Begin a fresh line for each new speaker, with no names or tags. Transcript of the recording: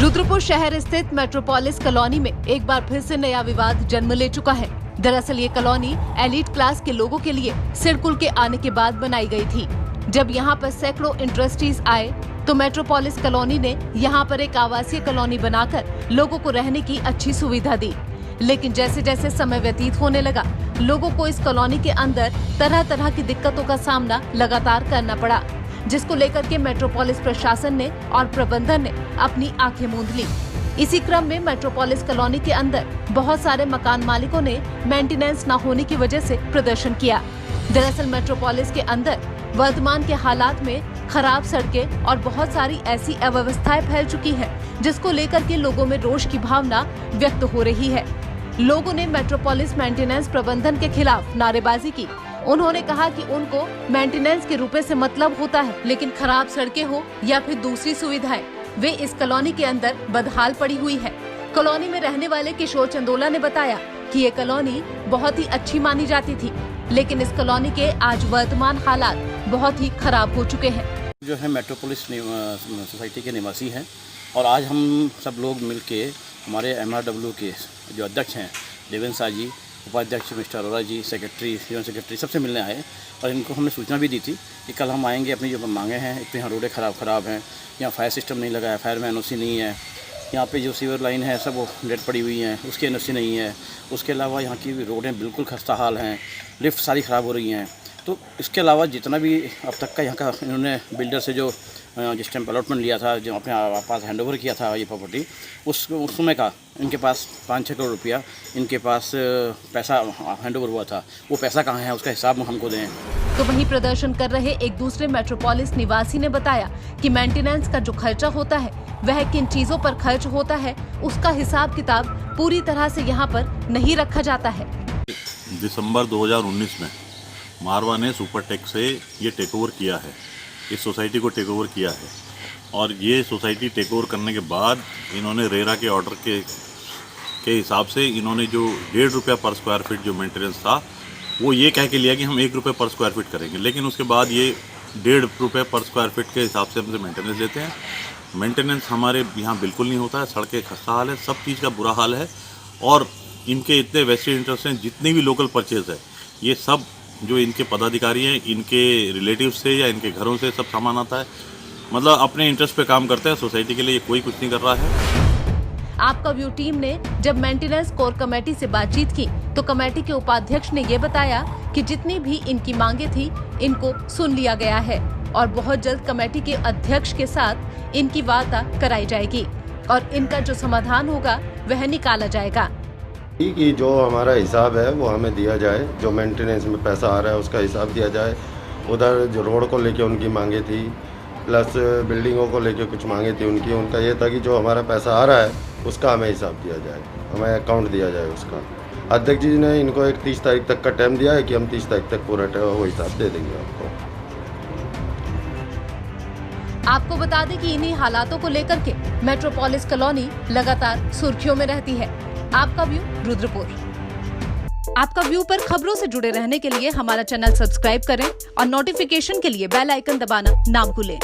रुद्रपुर शहर स्थित metropolis colony में एक बार फिर से नया विवाद जन्म ले चुका है। दरअसल ये कॉलोनी एलीट क्लास के लोगों के लिए सिरकुल के आने के बाद बनाई गई थी। जब यहाँ पर सैकड़ों इंडस्ट्रीज आए तो मेट्रोपोलिस कॉलोनी ने यहाँ पर एक आवासीय कॉलोनी बनाकर लोगों को रहने की अच्छी सुविधा दी। लेकिन जैसे जैसे समय व्यतीत होने लगा, लोगों को इस कॉलोनी के अंदर तरह तरह की दिक्कतों का सामना लगातार करना पड़ा, जिसको लेकर के मेट्रोपोलिस प्रशासन ने और प्रबंधन ने अपनी आंखें मूंद ली। इसी क्रम में मेट्रोपोलिस कॉलोनी के अंदर बहुत सारे मकान मालिकों ने मेंटेनेंस न होने की वजह से प्रदर्शन किया। दरअसल मेट्रोपोलिस के अंदर वर्तमान के हालात में खराब सड़कें और बहुत सारी ऐसी अव्यवस्थाएं फैल चुकी हैं, जिसको लेकर के लोगों में रोष की भावना व्यक्त हो रही है। लोगों ने मेट्रोपोलिस मेंटेनेंस प्रबंधन के खिलाफ नारेबाजी की। उन्होंने कहा कि उनको मेंटेनेंस के रुपए से मतलब होता है, लेकिन खराब सड़कें हो या फिर दूसरी सुविधाएं, वे इस कॉलोनी के अंदर बदहाल पड़ी हुई है। कॉलोनी में रहने वाले किशोर चंदोला ने बताया कि ये कॉलोनी बहुत ही अच्छी मानी जाती थी, लेकिन इस कॉलोनी के आज वर्तमान हालात बहुत ही खराब हो चुके हैं।
जो है मेट्रोपोलिस सोसाइटी के निवासी हैं और आज हम सब लोग मिलके हमारे MRW के जो अध्यक्ष हैं देवेंद्र शाह जी, उपाध्यक्ष मिस्टर अरोड़ा जी, सेक्रेटरी, यूनियन सेक्रेटरी सबसे मिलने आए और इनको हमने सूचना भी दी थी कि कल हम आएंगे। अपनी जो मांगे हैं, एक तो यहाँ रोडें ख़राब हैं, यहाँ फायर सिस्टम नहीं लगा है, फायरमैन NOC नहीं है, यहाँ पे जो सीवर लाइन है सब वो डेड पड़ी हुई हैं, उसकी NOC नहीं है। उसके अलावा यहाँ की रोडें बिल्कुल खस्ता हाल हैं, लिफ्ट सारी ख़राब हो रही हैं। तो इसके अलावा जितना भी अब तक का यहाँ का इन्होंने बिल्डर से जो जिस टाइम अलॉटमेंट लिया था, जो अपने पास हैंडओवर किया था ये प्रॉपर्टी, उस समय का इनके पास 5-6 करोड़ रुपया इनके पास पैसा हैंडओवर हुआ था। वो पैसा कहाँ है, उसका हिसाब हमको दें।
तो वहीं प्रदर्शन कर रहे एक दूसरे मेट्रोपोलिस निवासी ने बताया कि मेंटेनेंस का जो खर्चा होता है वह किन चीजों पर खर्च होता है, उसका हिसाब किताब पूरी तरह से यहाँ पर नहीं रखा जाता है।
दिसंबर 2019 में मारवा ने सुपरटेक से ये टेक ओवर किया है, इस सोसाइटी को टेक ओवर किया है। और ये सोसाइटी टेक ओवर करने के बाद इन्होंने रेरा के ऑर्डर के हिसाब से इन्होंने जो ₹1.5 पर स्क्वायर फीट जो मेंटेनेंस था वो ये कह के लिया कि हम ₹1 पर स्क्वायर फीट करेंगे, लेकिन उसके बाद ये ₹1.5 पर स्क्वायर फीट के हिसाब से हमसे मेंटेनेंस लेते हैं। मेंटेनेंस हमारे यहाँ बिल्कुल नहीं होता है, सड़कें खस्ता हाल है, सब चीज़ का बुरा हाल है। और इनके इतने वेस्टेड इंटरेस्ट हैं, जितनी भी लोकल परचेज है ये सब जो इनके पदाधिकारी हैं, इनके रिलेटिव से या इनके घरों से सब सामान आता है। मतलब अपने इंटरेस्ट पे काम करते हैं, सोसाइटी के लिए कोई कुछ नहीं कर रहा है।
आपका व्यू टीम ने जब मेंटेनेंस कोर कमेटी से बातचीत की तो कमेटी के उपाध्यक्ष ने ये बताया कि जितनी भी इनकी मांगे थी इनको सुन लिया गया है और बहुत जल्द कमेटी के अध्यक्ष के साथ इनकी वार्ता कराई जाएगी और इनका जो समाधान होगा वह निकाला जाएगा।
कि जो हमारा हिसाब है वो हमें दिया जाए, जो मेंटेनेंस में पैसा आ रहा है उसका हिसाब दिया जाए। उधर जो रोड को लेके उनकी मांगे थी, प्लस बिल्डिंगों को लेके कुछ मांगे थी उनका ये था कि जो हमारा पैसा आ रहा है उसका हमें हिसाब दिया जाए, हमें अकाउंट दिया जाए उसका। अध्यक्ष जी ने इनको एक 30 तारीख तक का टाइम दिया है कि हम 30 तारीख तक पूरा वो हिसाब दे देंगे आपको।
आपको बता दें कि इन्हीं हालातों को लेकर के मेट्रोपोलिस कॉलोनी लगातार सुर्खियों में रहती है। आपका व्यू रुद्रपुर। आपका व्यू पर खबरों से जुड़े रहने के लिए हमारा चैनल सब्सक्राइब करें और नोटिफिकेशन के लिए बेल आइकन दबाना ना भूलें।